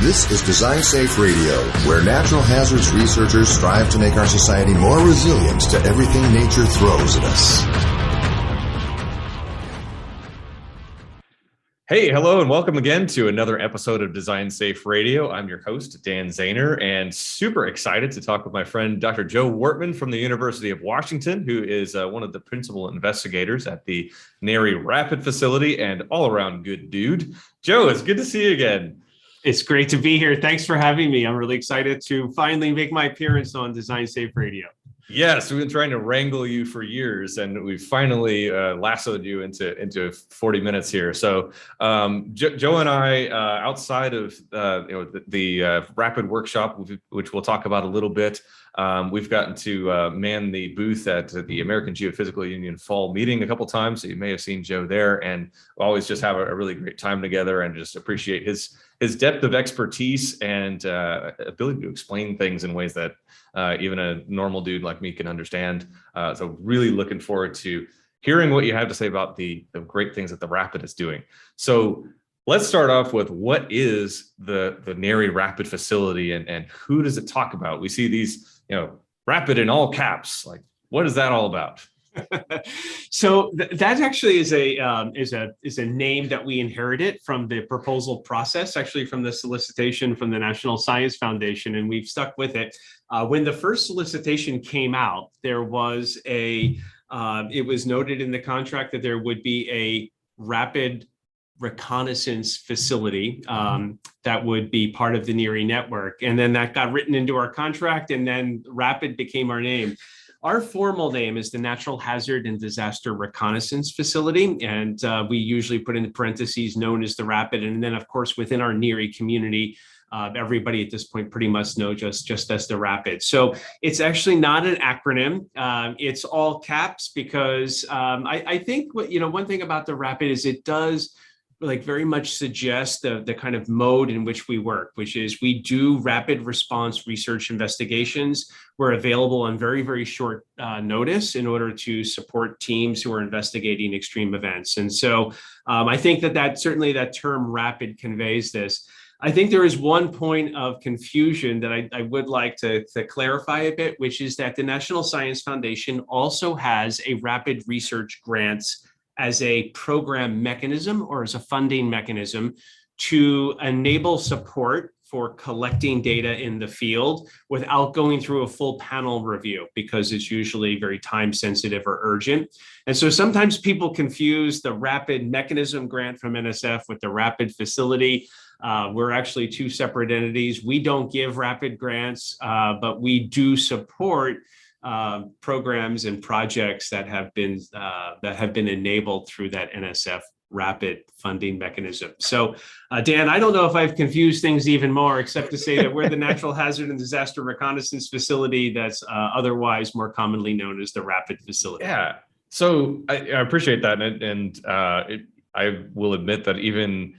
This is Design Safe Radio, where natural hazards researchers strive to make our society more resilient to everything nature throws at us. Hey, hello, and welcome again to another episode of Design Safe Radio. I'm your host, Dan Zahner, and super excited to talk with my friend, Dr. Joe Wartman from the University of Washington, who is one of the principal investigators at the NHERI Rapid Facility and all-around good dude. Joe, it's good to see you again. It's great to be here. Thanks for having me. I'm really excited to finally make my appearance on Design Safe Radio. Yes, we've been trying to wrangle you for years, and we've finally lassoed you into 40 minutes here. So Joe and I, outside of the rapid workshop, which we'll talk about a little bit, we've gotten to man the booth at the American Geophysical Union fall meeting a couple times. So you may have seen Joe there, and we always just have a really great time together, and just appreciate his depth of expertise and ability to explain things in ways that even a normal dude like me can understand. So really looking forward to hearing what you have to say about the great things that the Rapid is doing. So let's start off with, what is the NHERI Rapid Facility, and who does it talk about? We see these, Rapid in all caps. Like, what is that all about? So that actually is a name that we inherited from the proposal process, actually from the solicitation from the National Science Foundation, and we've stuck with it. When the first solicitation came out, there was it was noted in the contract that there would be a rapid reconnaissance facility that would be part of the NHERI network, and then that got written into our contract, and then Rapid became our name. Our formal name is the Natural Hazard and Disaster Reconnaissance Facility, and we usually put in parentheses known as the Rapid. And then, of course, within our NHERI community, everybody at this point pretty much knows just as the Rapid. So it's actually not an acronym. It's all caps because I think one thing about the Rapid is it does very much suggest the kind of mode in which we work, which is we do rapid response research investigations. We're available on very, very short notice in order to support teams who are investigating extreme events. And so I think that certainly that term rapid conveys this. I think there is one point of confusion that I would like to clarify a bit, which is that the National Science Foundation also has a rapid research grants as a program mechanism or as a funding mechanism to enable support for collecting data in the field without going through a full panel review, because it's usually very time sensitive or urgent. And so sometimes people confuse the rapid mechanism grant from NSF with the rapid facility. We're actually two separate entities. We don't give rapid grants, but we do support programs and projects that have been enabled through that NSF rapid funding mechanism. So, Dan, I don't know if I've confused things even more, except to say that we're the Natural Hazard and Disaster Reconnaissance Facility that's otherwise more commonly known as the Rapid Facility. Yeah. So I appreciate that, and I will admit that even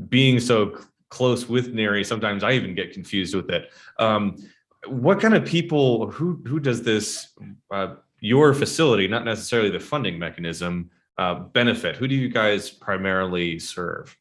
being so close with NHERI, sometimes I even get confused with it. What kind of people, who does this, your facility, not necessarily the funding mechanism, benefit? Who do you guys primarily serve?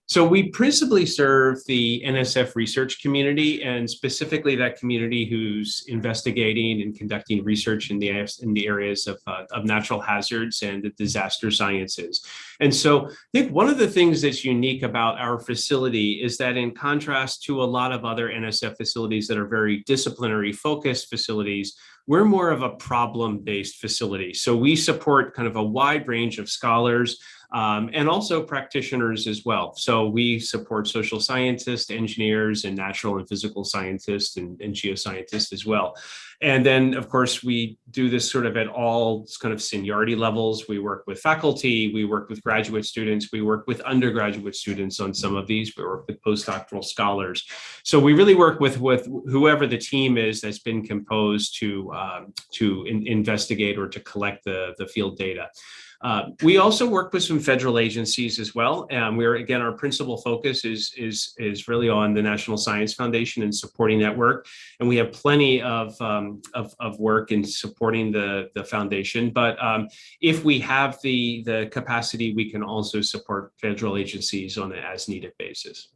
So we principally serve the NSF research community, and specifically that community who's investigating and conducting research in the areas of natural hazards and the disaster sciences. And so I think one of the things that's unique about our facility is that, in contrast to a lot of other NSF facilities that are very disciplinary focused facilities, we're more of a problem-based facility. So we support kind of a wide range of scholars and also practitioners as well. So we support social scientists, engineers, and natural and physical scientists and geoscientists as well. And then, of course, we do this sort of at all kind of seniority levels. We work with faculty, we work with graduate students, we work with undergraduate students on some of these, we work with postdoctoral scholars. So we really work with whoever the team is that's been composed to investigate or to collect the field data. We also work with some federal agencies as well. Again, our principal focus is really on the National Science Foundation and supporting that work. And we have plenty of work in supporting the foundation. But if we have the capacity, we can also support federal agencies on an as needed basis.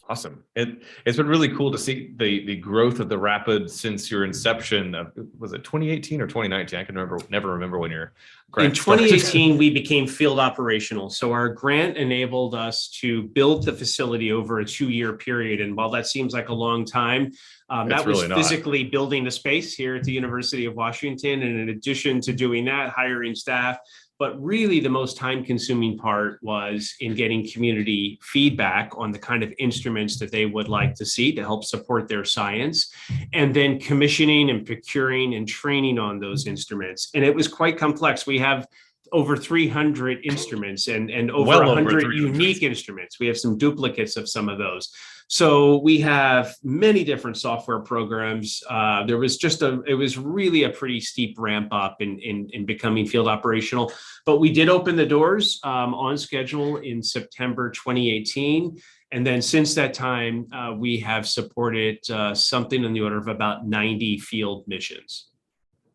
Awesome. It's been really cool to see the growth of the Rapid since your inception. Was it 2018 or 2019? I can never remember when your grant in 2018, we became field operational. So our grant enabled us to build the facility over a 2-year period. And while that seems like a long time, that was really physically building the space here at the University of Washington. And in addition to doing that, hiring staff. But really, the most time-consuming part was in getting community feedback on the kind of instruments that they would like to see to help support their science, and then commissioning and procuring and training on those instruments. And it was quite complex. We have over 300 instruments and over 100 unique instruments. We have some duplicates of some of those. So we have many different software programs. It was really a pretty steep ramp up in becoming field operational, but we did open the doors on schedule in September 2018. And then since that time, we have supported something on the order of about 90 field missions.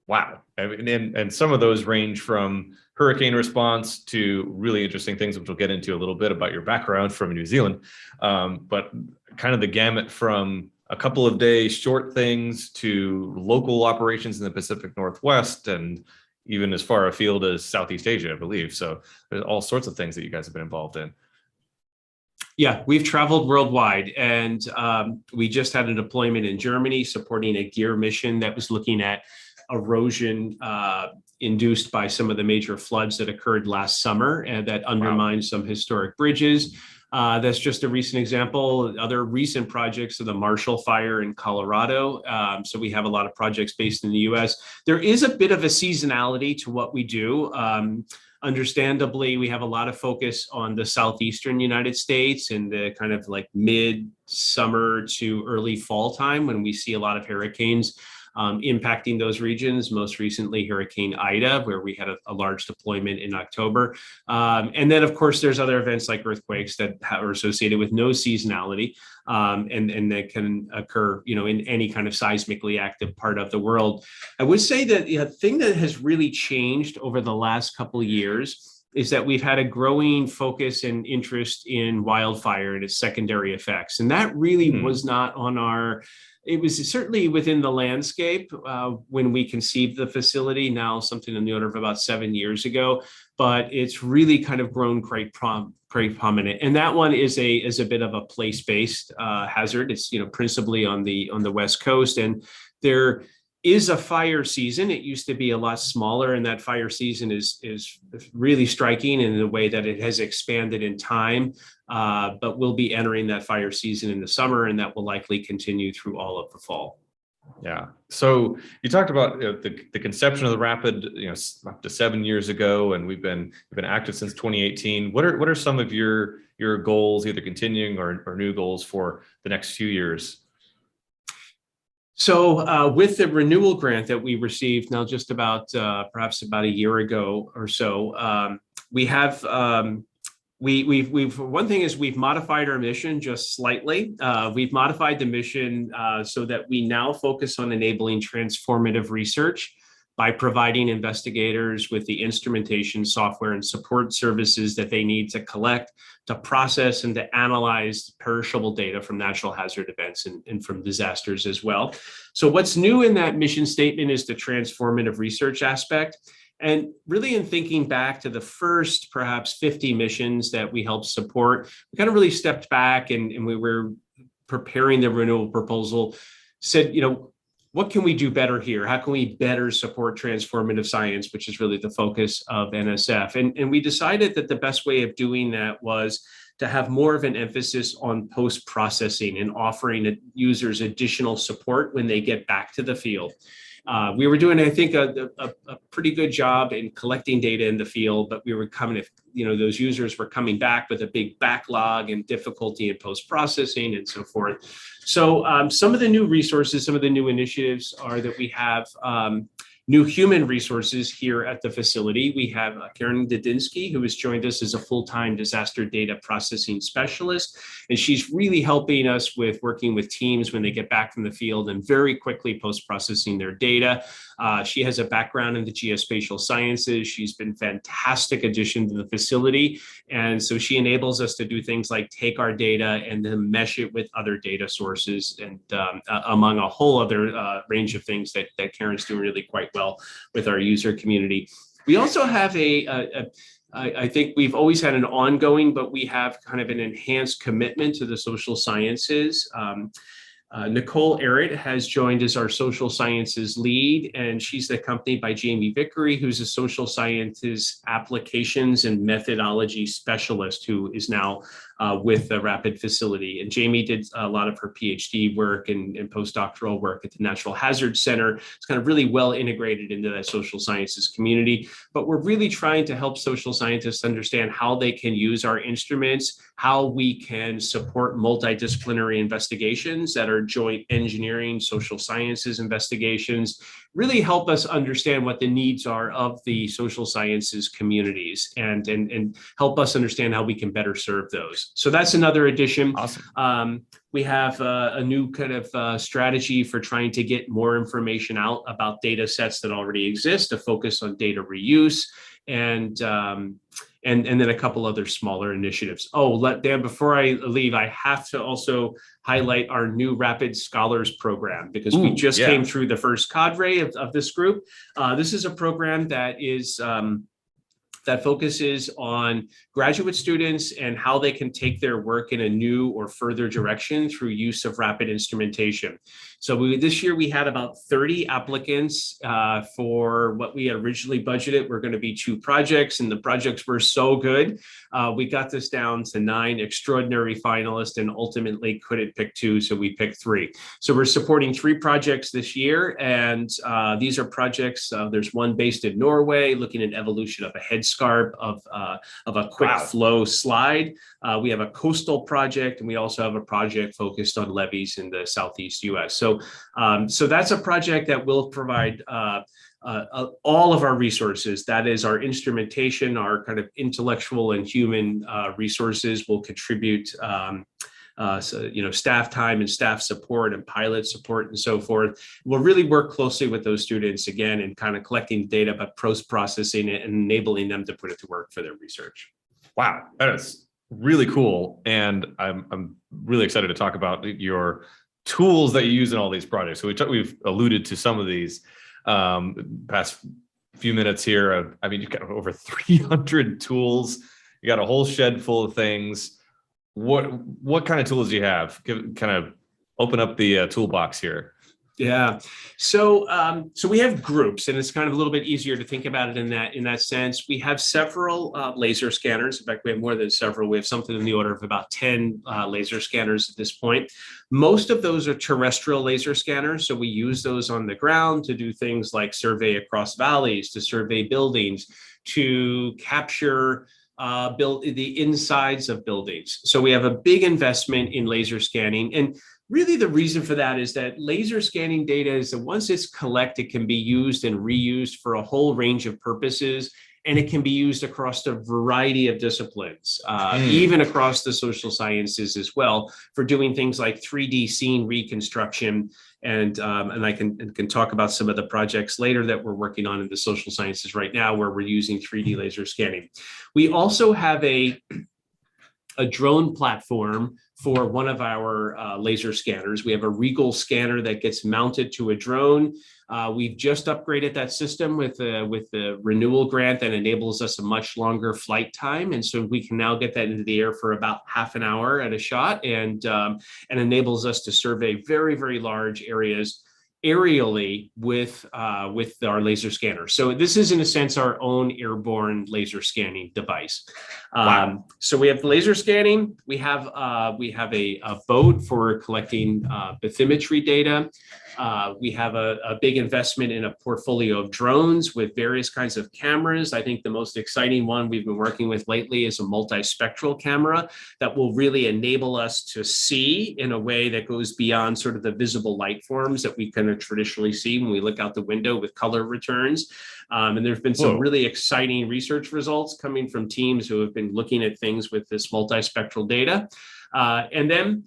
Wow. And some of those range from hurricane response to really interesting things, which we'll get into a little bit about your background from New Zealand. But kind of the gamut from a couple of days short things to local operations in the Pacific Northwest and even as far afield as Southeast Asia, I believe. So there's all sorts of things that you guys have been involved in. Yeah, we've traveled worldwide, and we just had a deployment in Germany supporting a gear mission that was looking at erosion induced by some of the major floods that occurred last summer and that undermined some historic bridges. That's just a recent example. Other recent projects are the Marshall Fire in Colorado. So we have a lot of projects based in the US. There is a bit of a seasonality to what we do. Understandably, we have a lot of focus on the southeastern United States and the kind of like mid-summer to early fall time when we see a lot of hurricanes impacting those regions, most recently Hurricane Ida, where we had a large deployment in October. And then, of course, there's other events like earthquakes that are associated with no seasonality, and that can occur, in any kind of seismically active part of the world. I would say that the thing that has really changed over the last couple of years is that we've had a growing focus and interest in wildfire and its secondary effects. And that really was not on it was certainly within the landscape when we conceived the facility, now something in the order of about 7 years ago, but it's really kind of grown quite prominent. And that one is a bit of a place-based hazard. It's, principally on the West Coast, and there is a fire season. It used to be a lot smaller, and that fire season is really striking in the way that it has expanded in time. But we'll be entering that fire season in the summer, and that will likely continue through all of the fall. Yeah. So you talked about the conception of the Rapid, up to 7 years ago, and we've been active since 2018. What are some of your goals, either continuing or new goals for the next few years? So with the renewal grant that we received now just about perhaps about a year ago or so, we have we've one thing is we've modified our mission just slightly. We've modified the mission so that we now focus on enabling transformative research by providing investigators with the instrumentation, software, and support services that they need to collect, to process, and to analyze perishable data from natural hazard events and from disasters as well. So what's new in that mission statement is the transformative research aspect. And really, in thinking back to the first perhaps 50 missions that we helped support, we kind of really stepped back and we were preparing the renewal proposal, said, what can we do better here? How can we better support transformative science, which is really the focus of NSF? And we decided that the best way of doing that was to have more of an emphasis on post-processing and offering users additional support when they get back to the field. We were doing, I think, a pretty good job in collecting data in the field, but we were those users were coming back with a big backlog and difficulty in post-processing and so forth. So some of the new resources, some of the new initiatives are that we have new human resources here at the facility. We have Karen Didinsky, who has joined us as a full-time disaster data processing specialist. And she's really helping us with working with teams when they get back from the field and very quickly post-processing their data. She has a background in the geospatial sciences. She's been a fantastic addition to the facility. And so she enables us to do things like take our data and then mesh it with other data sources, and among a whole other range of things that Karen's doing really quite well with our user community. We also have I think we've always had an ongoing, but we have kind of an enhanced commitment to the social sciences. Nicole Arrett has joined as our social sciences lead, and she's accompanied by Jamie Vickery, who's a social sciences applications and methodology specialist who is now with the Rapid facility. And Jamie did a lot of her PhD work and postdoctoral work at the Natural Hazards Center. It's kind of really well integrated into that social sciences community. But we're really trying to help social scientists understand how they can use our instruments, how we can support multidisciplinary investigations that are joint engineering, social sciences investigations, really help us understand what the needs are of the social sciences communities and help us understand how we can better serve those. So that's another addition. Awesome. We have a new kind of strategy for trying to get more information out about data sets that already exist, to focus on data reuse, and then a couple other smaller initiatives. Dan, before I leave, I have to also highlight our new Rapid Scholars program, because we just came through the first cadre of this group. This is a program that is that focuses on graduate students and how they can take their work in a new or further direction through use of rapid instrumentation. So this year we had about 30 applicants for what we had originally budgeted were going to be 2 projects, and the projects were so good. We got this down to 9 extraordinary finalists and ultimately couldn't pick 2, so we picked 3. So we're supporting 3 projects this year, and these are projects, there's one based in Norway looking at evolution of a headscarp of a quick flow slide. We have a coastal project, and we also have a project focused on levees in the Southeast US. So that's a project that will provide all of our resources. That is our instrumentation, our kind of intellectual and human resources will contribute, staff time and staff support and pilot support and so forth. We'll really work closely with those students again and kind of collecting data, but post-processing it and enabling them to put it to work for their research. Wow, that is really cool. And I'm really excited to talk about your tools that you use in all these projects. So we've alluded to some of these past few minutes here. I mean, you've got over 300 tools. You got a whole shed full of things. What kind of tools do you have? Kind of open up the toolbox here. Yeah. So we have groups, and it's kind of a little bit easier to think about it in that sense. We have several laser scanners. In fact, we have more than several. We have something in the order of about 10 laser scanners at this point. Most of those are terrestrial laser scanners. So we use those on the ground to do things like survey across valleys, to survey buildings, to capture the insides of buildings. So we have a big investment in laser scanning. And really, the reason for that is that laser scanning data is that once it's collected, can be used and reused for a whole range of purposes, and it can be used across a variety of disciplines, even across the social sciences as well, for doing things like 3D scene reconstruction. And I can talk about some of the projects later that we're working on in the social sciences right now, where we're using 3D laser scanning. We also have a drone platform for one of our laser scanners. We have a Regal scanner that gets mounted to a drone. We've just upgraded that system with the renewal grant that enables us a much longer flight time. And so we can now get that into the air for about half an hour at a shot, and enables us to survey very, very large areas aerially with our laser scanner. So this is, in a sense, our own airborne laser scanning device. Wow. So we have laser scanning. We have a boat for collecting bathymetry data. We have a big investment in a portfolio of drones with various kinds of cameras. I think the most exciting one we've been working with lately is a multispectral camera that will really enable us to see in a way that goes beyond sort of the visible light forms that we can to traditionally see when we look out the window with color returns. And there's been some really exciting research results coming from teams who have been looking at things with this multispectral data. And then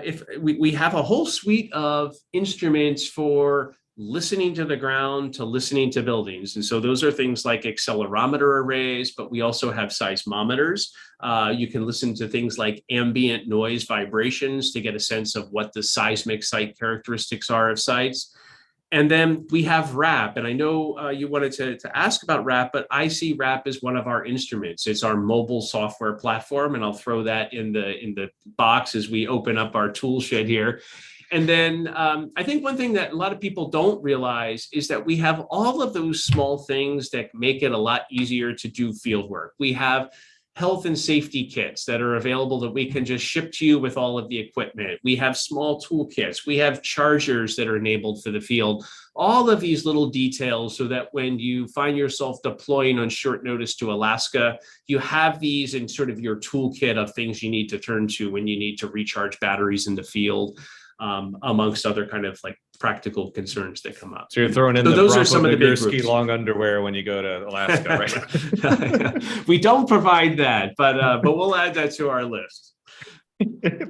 if we have a whole suite of instruments for listening to the ground to listening to buildings. And so those are things like accelerometer arrays, but we also have seismometers. You can listen to things like ambient noise vibrations to get a sense of what the seismic site characteristics are of sites. And then we have RAP, and I know you wanted to ask about RAP, but I see RAP as one of our instruments. It's our mobile software platform, and I'll throw that in the box as we open up our tool shed here. And then I think one thing that a lot of people don't realize is that we have all of those small things that make it a lot easier to do field work. We have health and safety kits that are available that we can just ship to you with all of the equipment. We have small toolkits. We have chargers that are enabled for the field. All of these little details so that when you find yourself deploying on short notice to Alaska, you have these in sort of your toolkit of things you need to turn to when you need to recharge batteries in the field. Amongst other kind of like practical concerns that come up. So you're throwing in so the those Bronco are some of the big Nagurski groups. long underwear when you go to Alaska, right? We don't provide that, but we'll add that to our list.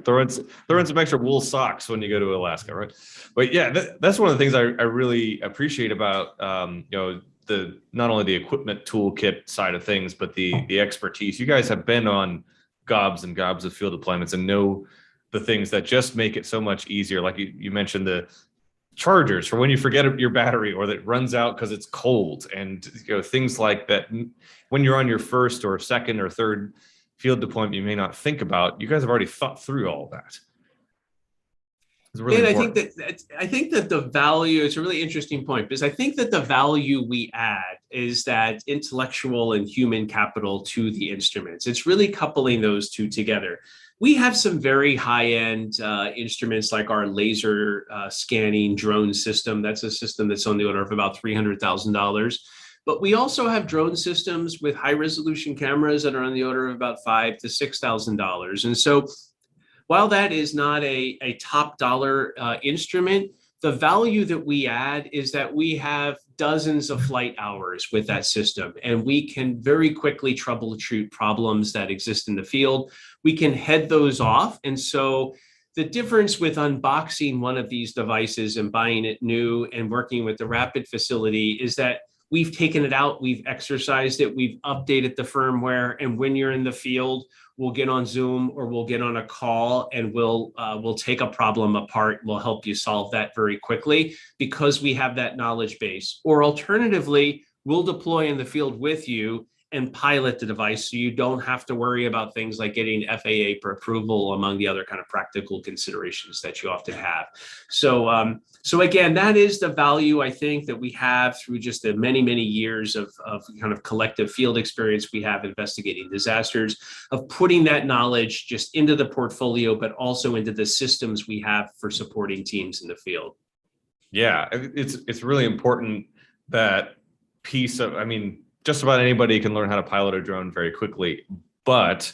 throw in some extra wool socks when you go to Alaska, right? But yeah, that's one of the things I really appreciate about not only the equipment toolkit side of things, but the expertise. You guys have been on gobs and gobs of field deployments and know the things that just make it so much easier. Like you mentioned the chargers for when you forget your battery or that runs out because it's cold, and things like that. When you're on your first or second or third field deployment, you may not think about. You guys have already thought through all that. It's really important. I think that the value, it's a really interesting point, because I think that the value we add is that intellectual and human capital to the instruments. It's really coupling those two together. We have some very high-end instruments like our laser scanning drone system. That's a system that's on the order of about $300,000. But we also have drone systems with high-resolution cameras that are on the order of about $5,000 to $6,000. And so while that is not a top dollar instrument, the value that we add is that we have dozens of flight hours with that system, and we can very quickly troubleshoot problems that exist in the field. We can head those off. And so the difference with unboxing one of these devices and buying it new and working with the Rapid facility is that we've taken it out, we've exercised it, we've updated the firmware, and when you're in the field, we'll get on Zoom or we'll get on a call and we'll take a problem apart. We'll help you solve that very quickly because we have that knowledge base. Or alternatively, we'll deploy in the field with you and pilot the device so you don't have to worry about things like getting FAA for approval, among the other kind of practical considerations that you often have. So again, that is the value I think that we have through just the many, many years of kind of collective field experience we have investigating disasters, of putting that knowledge just into the portfolio, but also into the systems we have for supporting teams in the field. Yeah, it's really important, that piece of, just about anybody can learn how to pilot a drone very quickly, but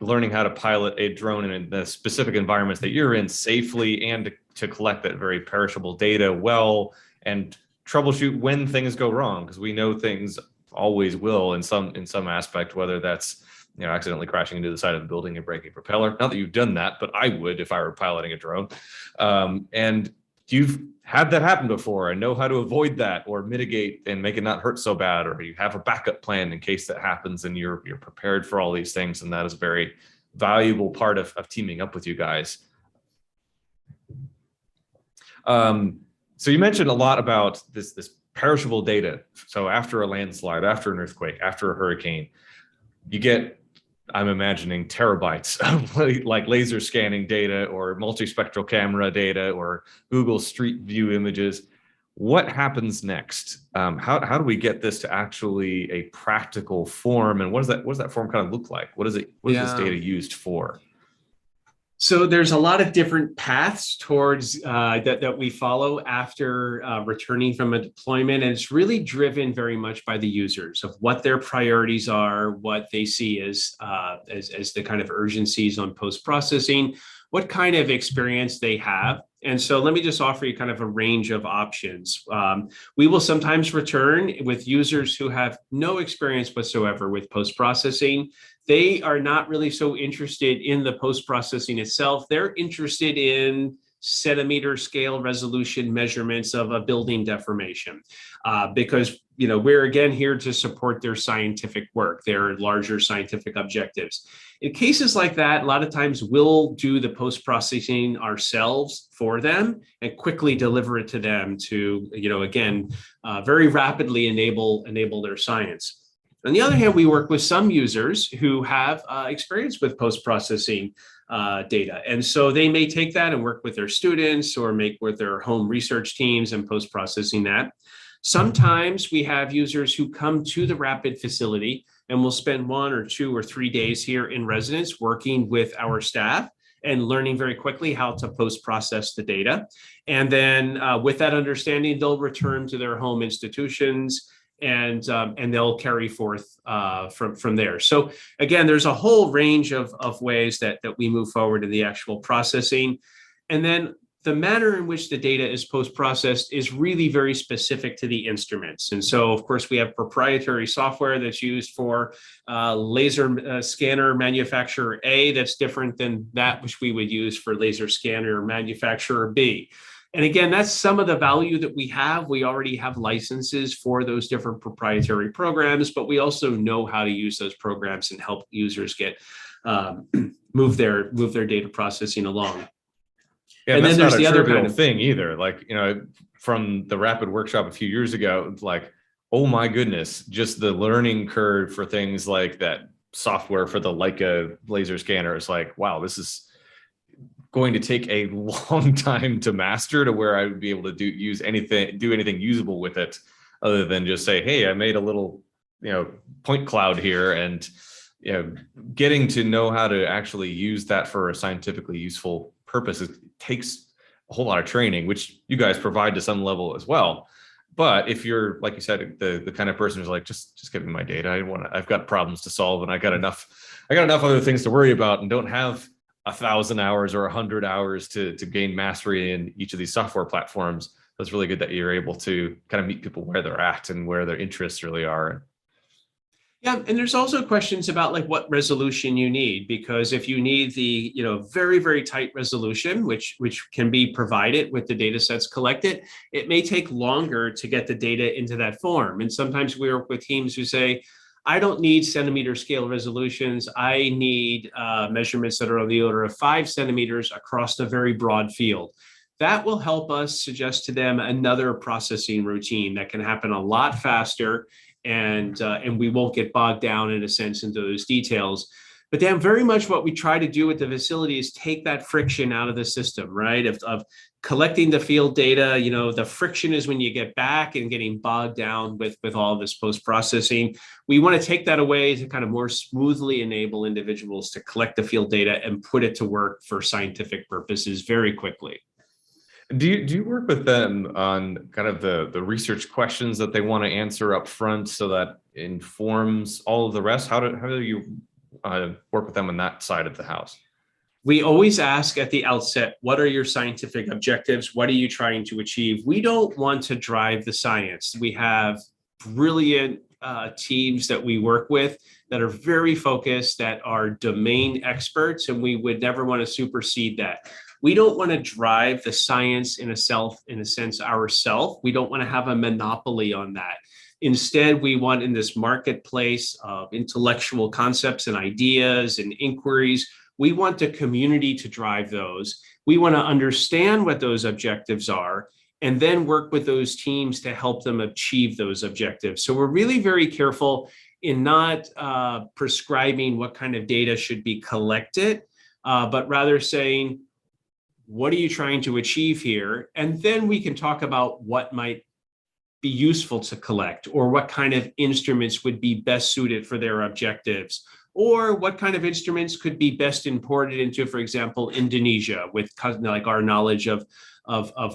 learning how to pilot a drone in the specific environments that you're in safely and to collect that very perishable data well and troubleshoot when things go wrong, because we know things always will in some aspect, whether that's accidentally crashing into the side of the building and breaking a propeller. Not that you've done that, but I would if I were piloting a drone. And you've had that happen before and know how to avoid that or mitigate and make it not hurt so bad, or you have a backup plan in case that happens and you're prepared for all these things. And that is a very valuable part of teaming up with you guys. So you mentioned a lot about this perishable data. So after a landslide, after an earthquake, after a hurricane, you get, I'm imagining, terabytes of like laser scanning data or multispectral camera data or Google Street View images. What happens next? How do we get this to actually a practical form? And what does that form kind of look like? What is this data used for? So there's a lot of different paths towards that we follow after returning from a deployment, and it's really driven very much by the users of what their priorities are, what they see as the kind of urgencies on post-processing. what kind of experience they have. And so let me just offer you kind of a range of options. We will sometimes return with users who have no experience whatsoever with post-processing. They are not really so interested in the post-processing itself. They're interested in centimeter scale resolution measurements of a building deformation, because we're again here to support their scientific work, their larger scientific objectives. In cases like that, a lot of times we'll do the post-processing ourselves for them and quickly deliver it to them to, again, very rapidly enable their science. On the other hand, we work with some users who have experience with post-processing data. And so they may take that and work with their students or make with their home research teams and post-processing that. Sometimes we have users who come to the Rapid facility and will spend 1 or 2 or 3 days here in residence working with our staff and learning very quickly how to post-process the data. And then with that understanding, they'll return to their home institutions and they'll carry forth from there. So again, there's a whole range of ways that we move forward in the actual processing. And then the manner in which the data is post-processed is really very specific to the instruments. And so, of course, we have proprietary software that's used for laser scanner manufacturer A that's different than that which we would use for laser scanner manufacturer B. And again, that's some of the value that we have. We already have licenses for those different proprietary programs, but we also know how to use those programs and help users get move their data processing along. Yeah, and that's then there's not a the other trivial kind of thing either. Like, from the Rapid workshop a few years ago, it's like, oh my goodness, just the learning curve for things like that software for the Leica laser scanner is like, wow, this is going to take a long time to master to where I would be able to do anything usable with it, other than just say, hey, I made a little, point cloud here, and getting to know how to actually use that for a scientifically useful purpose. It takes a whole lot of training, which you guys provide to some level as well. But if you're, like you said, the kind of person who's like, just give me my data. I've got problems to solve, and I got enough other things to worry about, and don't have 1,000 hours or 100 hours to gain mastery in each of these software platforms. That's really good that you're able to kind of meet people where they're at and where their interests really are. Yeah, and there's also questions about like what resolution you need, because if you need the very, very tight resolution, which can be provided with the data sets collected, it may take longer to get the data into that form. And sometimes we work with teams who say, I don't need centimeter scale resolutions. I need measurements that are on the order of 5 centimeters across a very broad field. That will help us suggest to them another processing routine that can happen a lot faster, and we won't get bogged down in a sense into those details. But then very much what we try to do with the facility is take that friction out of the system, right? Of collecting the field data, the friction is when you get back and getting bogged down with all this post-processing. We want to take that away to kind of more smoothly enable individuals to collect the field data and put it to work for scientific purposes very quickly. Do you work with them on kind of the research questions that they want to answer up front, so that informs all of the rest? How do you work with them on that side of the house? We always ask at the outset, what are your scientific objectives? What are you trying to achieve? We don't want to drive the science. We have brilliant teams that we work with that are very focused, that are domain experts, and we would never want to supersede that. We don't want to drive the science in a sense ourselves. We don't want to have a monopoly on that. Instead, we want, in this marketplace of intellectual concepts and ideas and inquiries, we want the community to drive those. We want to understand what those objectives are, and then work with those teams to help them achieve those objectives. So we're really very careful in not prescribing what kind of data should be collected, but rather saying, what are you trying to achieve here? And then we can talk about what might be useful to collect, or what kind of instruments would be best suited for their objectives, or what kind of instruments could be best imported into, for example, Indonesia, with like our knowledge of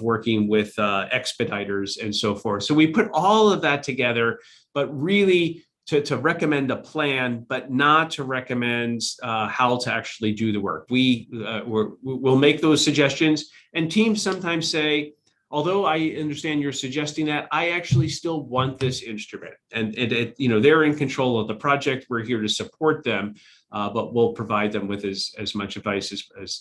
working with expediters and so forth. So we put all of that together, but really to recommend a plan, but not to recommend how to actually do the work. We'll make those suggestions, and teams sometimes say, although I understand you're suggesting that, I actually still want this instrument. And they're in control of the project. We're here to support them, but we'll provide them with as much advice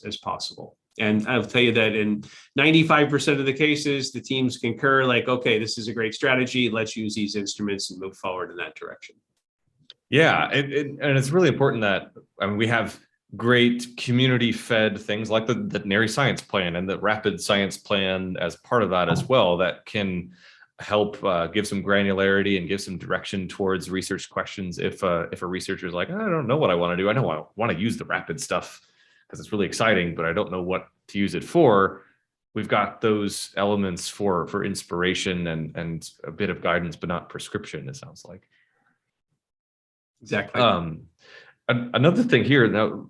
as possible. And I'll tell you that in 95% of the cases, the teams concur, like, okay, this is a great strategy. Let's use these instruments and move forward in that direction. Yeah, and it's really important that, I mean, we have great community-fed things like the NHERI science plan and the rapid science plan as part of that as well, that can help give some granularity and give some direction towards research questions. If a researcher is like, I don't know what I want to do. I know I want to use the rapid stuff because it's really exciting, but I don't know what to use it for. We've got those elements for inspiration and a bit of guidance, but not prescription, it sounds like. Exactly. Another thing here that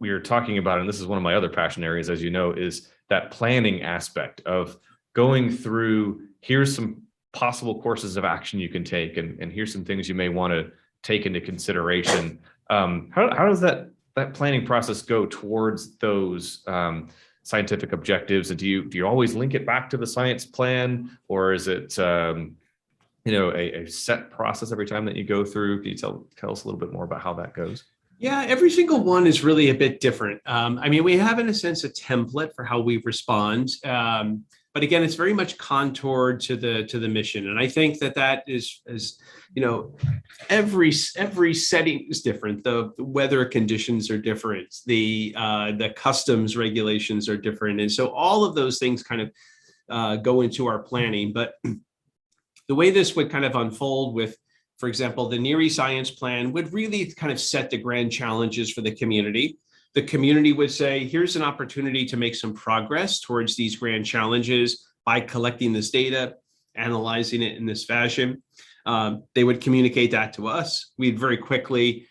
we are talking about, and this is one of my other passion areas, as you know, is that planning aspect of going through, here's some possible courses of action you can take, and here's some things you may want to take into consideration. How does that planning process go towards those scientific objectives? And do you always link it back to the science plan, or is it a set process every time that you go through? Can you tell us a little bit more about how that goes? Yeah, every single one is really a bit different. I mean, we have, in a sense, a template for how we respond. But again, it's very much contoured to the mission. And I think that is every setting is different. The weather conditions are different. The customs regulations are different. And so all of those things kind of go into our planning. But the way this would kind of unfold with, for example, the NHERI science plan would really kind of set the grand challenges for the community. The community would say, here's an opportunity to make some progress towards these grand challenges by collecting this data, analyzing it in this fashion. They would communicate that to us. We'd very quickly,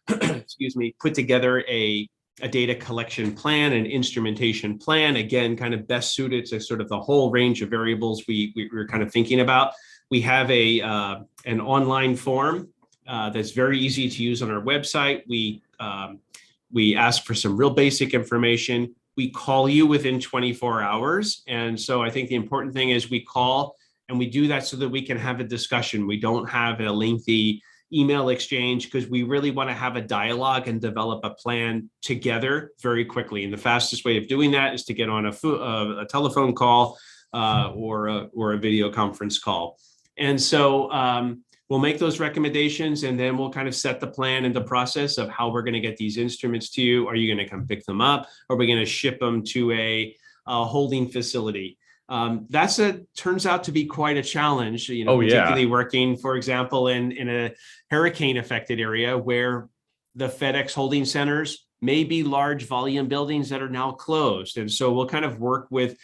put together a data collection plan, an instrumentation plan, again, kind of best suited to sort of the whole range of variables we were kind of thinking about. We have an online form that's very easy to use on our website. We ask for some real basic information. We call you within 24 hours. And so I think the important thing is we call, and we do that so that we can have a discussion. We don't have a lengthy email exchange, because we really want to have a dialogue and develop a plan together very quickly. And the fastest way of doing that is to get on a telephone call or a video conference call. And so we'll make those recommendations, and then we'll kind of set the plan and the process of how we're going to get these instruments to you. Are you going to come pick them up? Or are we going to ship them to a holding facility? Turns out to be quite a challenge, particularly working, for example, in a hurricane affected area where the FedEx holding centers may be large volume buildings that are now closed. And so we'll kind of work with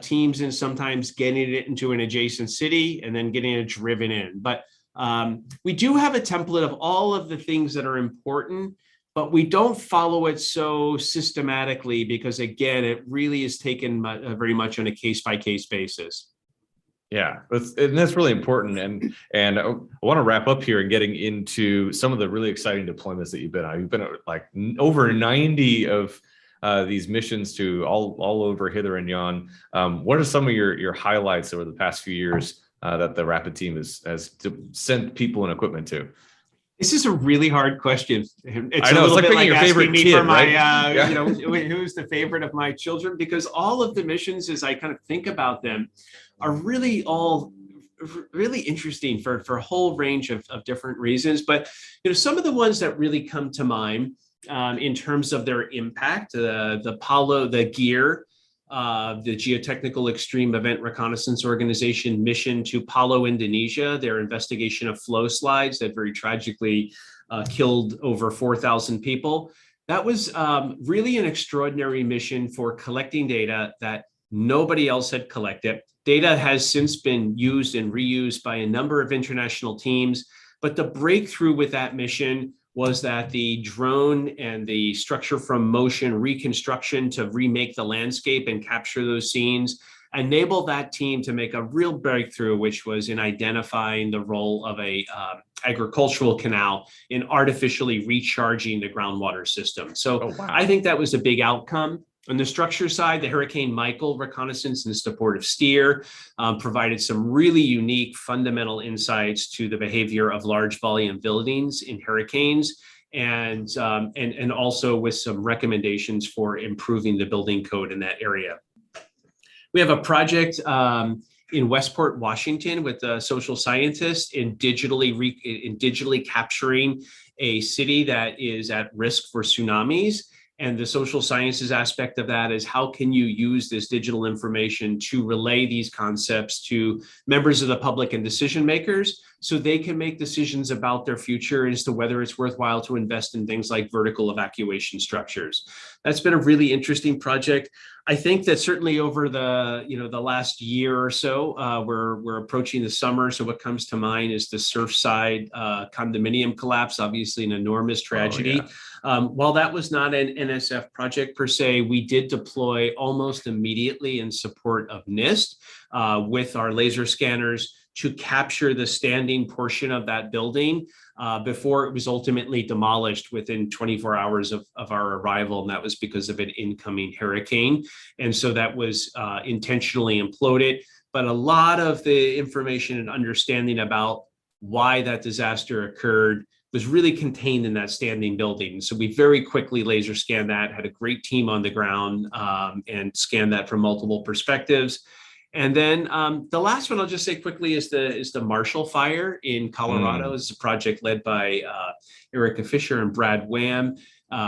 teams and sometimes getting it into an adjacent city and then getting it driven in. But we do have a template of all of the things that are important, but we don't follow it so systematically because, again, it really is taken very much on a case-by-case basis. Yeah, that's really important. And I want to wrap up here and getting into some of the really exciting deployments that you've been on. You've been like over 90 of these missions to all over hither and yon. What are some of your highlights over the past few years that the Rapid team has sent people and equipment to? This is a really hard question. It's I know, it's like picking your favorite kid, for my, right? Who's the favorite of my children? Because all of the missions, as I kind of think about them, are really all really interesting for a whole range of different reasons. But some of the ones that really come to mind in terms of their impact, the Apollo, the GEAR, the Geotechnical Extreme Event Reconnaissance Organization mission to Palu, Indonesia, their investigation of flow slides that very tragically killed over 4,000 people. That was really an extraordinary mission for collecting data that nobody else had collected. Data has since been used and reused by a number of international teams, but the breakthrough with that mission was that the drone and the structure from motion reconstruction to remake the landscape and capture those scenes enabled that team to make a real breakthrough, which was in identifying the role of a agricultural canal in artificially recharging the groundwater system. So Oh, wow. I think that was a big outcome. On the structure side, the Hurricane Michael reconnaissance in support of steer provided some really unique fundamental insights to the behavior of large volume buildings in hurricanes, and also with some recommendations for improving the building code in that area. We have a project in Westport, Washington, with social scientists in digitally capturing a city that is at risk for tsunamis. And the social sciences aspect of that is how can you use this digital information to relay these concepts to members of the public and decision makers so they can make decisions about their future as to whether it's worthwhile to invest in things like vertical evacuation structures. That's been a really interesting project. I think that certainly over the last year or so, we're approaching the summer. So what comes to mind is the Surfside condominium collapse, obviously an enormous tragedy. Oh, yeah. While that was not an NSF project per se, we did deploy almost immediately in support of NIST with our laser scanners to capture the standing portion of that building before it was ultimately demolished within 24 hours of our arrival. And that was because of an incoming hurricane. And so that was intentionally imploded. But a lot of the information and understanding about why that disaster occurred was really contained in that standing building. So we very quickly laser scanned that, had a great team on the ground and scanned that from multiple perspectives. And then the last one I'll just say quickly is the Marshall Fire in Colorado. It's a project led by Erica Fisher and Brad Wham.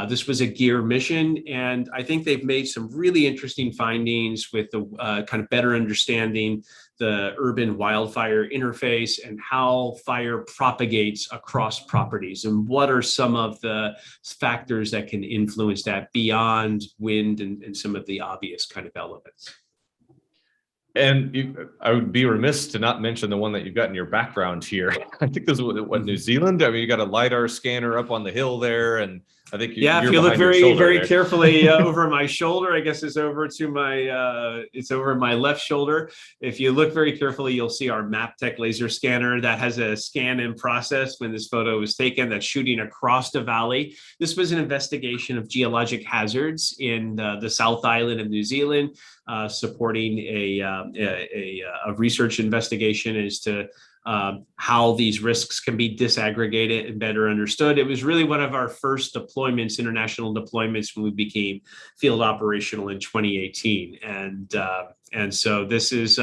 This was a GEAR mission, and I think they've made some really interesting findings with the kind of better understanding the urban wildfire interface and how fire propagates across properties and what are some of the factors that can influence that beyond wind and some of the obvious kind of elements. And I would be remiss to not mention the one that you've got in your background here. I think this is what New Zealand. I mean, you got a LiDAR scanner up on the hill there, and I think if you look very carefully over my shoulder, I guess it's over to my left shoulder. If you look very carefully, you'll see our MapTech laser scanner that has a scan in process when this photo was taken. That's shooting across the valley. This was an investigation of geologic hazards in the South Island of New Zealand, supporting a research investigation as to how these risks can be disaggregated and better understood. It was really one of our first deployments, international deployments, when we became field operational in 2018. And so this is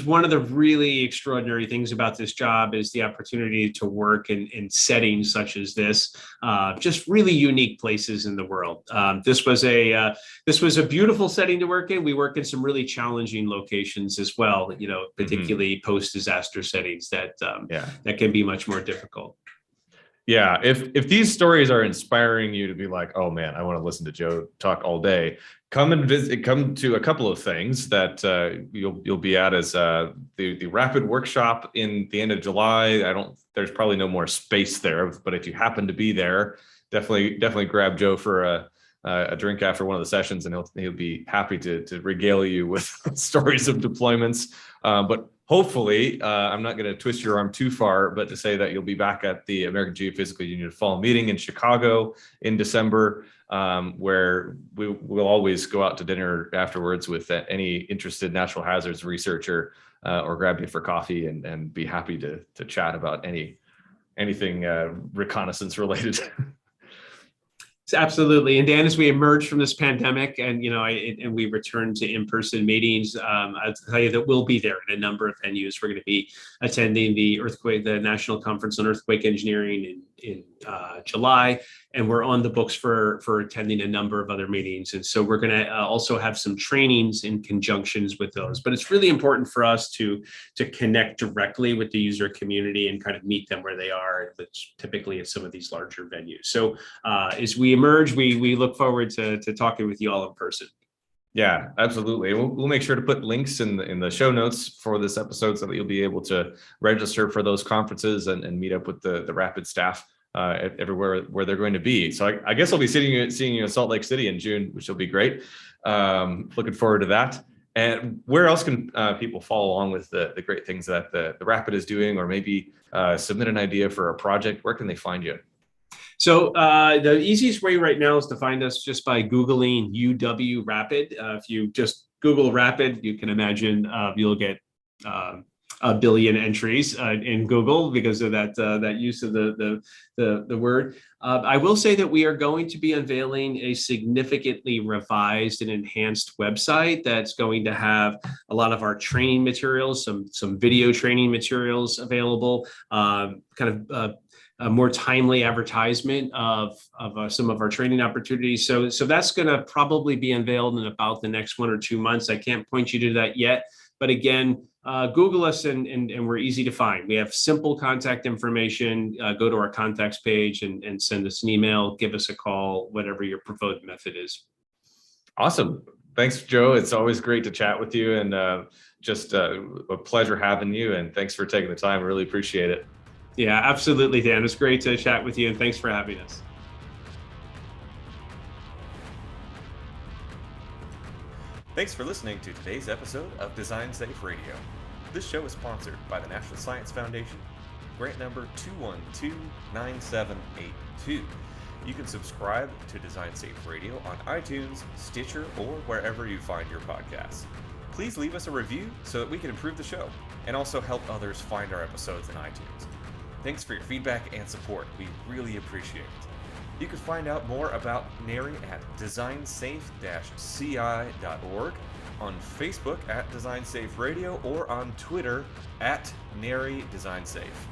one of the really extraordinary things about this job is the opportunity to work in settings such as this, just really unique places in the world. This was a beautiful setting to work in. We work in some really challenging locations as well, particularly post-disaster settings that can be much more difficult. Yeah, if these stories are inspiring you to be like, oh man, I want to listen to Joe talk all day, come to a couple of things that you'll be at as the Rapid Workshop in the end of July. There's probably no more space there, but if you happen to be there, definitely grab Joe for a drink after one of the sessions, and he'll be happy to regale you with stories of deployments. But hopefully, I'm not going to twist your arm too far, but to say that you'll be back at the American Geophysical Union Fall Meeting in Chicago in December, where we'll always go out to dinner afterwards with any interested natural hazards researcher, or grab you for coffee and be happy to chat about anything reconnaissance related. Absolutely. And Dan, as we emerge from this pandemic and we return to in-person meetings, I'll tell you that we'll be there in a number of venues. We're going to be attending the National Conference on Earthquake Engineering in July, and we're on the books for attending a number of other meetings. And so we're going to also have some trainings in conjunctions with those. But it's really important for us to connect directly with the user community and kind of meet them where they are, which typically at some of these larger venues. So as we emerge, we look forward to talking with you all in person. Yeah, absolutely. We'll make sure to put links in the show notes for this episode so that you'll be able to register for those conferences and meet up with the Rapid staff everywhere where they're going to be. So I guess I'll be seeing you in Salt Lake City in June, which will be great. Looking forward to that. And where else can people follow along with the great things that the Rapid is doing, or maybe submit an idea for a project? Where can they find you? So the easiest way right now is to find us just by Googling UW Rapid. If you just Google Rapid, you can imagine you'll get a billion entries in Google because of that use of the word. I will say that we are going to be unveiling a significantly revised and enhanced website that's going to have a lot of our training materials, some video training materials available, a more timely advertisement of some of our training opportunities. So that's going to probably be unveiled in about the next 1 or 2 months. I can't point you to that yet, but again, Google us and we're easy to find. We have simple contact information. Go to our contacts page and send us an email, give us a call, whatever your preferred method is. Awesome. Thanks, Joe. It's always great to chat with you, and just a pleasure having you. And thanks for taking the time. I really appreciate it. Yeah, absolutely, Dan. It's great to chat with you, and thanks for having us. Thanks for listening to today's episode of Design Safe Radio. This show is sponsored by the National Science Foundation, grant number 2129782. You can subscribe to Design Safe Radio on iTunes, Stitcher, or wherever you find your podcasts. Please leave us a review so that we can improve the show and also help others find our episodes in iTunes. Thanks for your feedback and support. We really appreciate it. You can find out more about NHERI at designsafe-ci.org, on Facebook at Design Safe Radio, or on Twitter at NHERI Design Safe.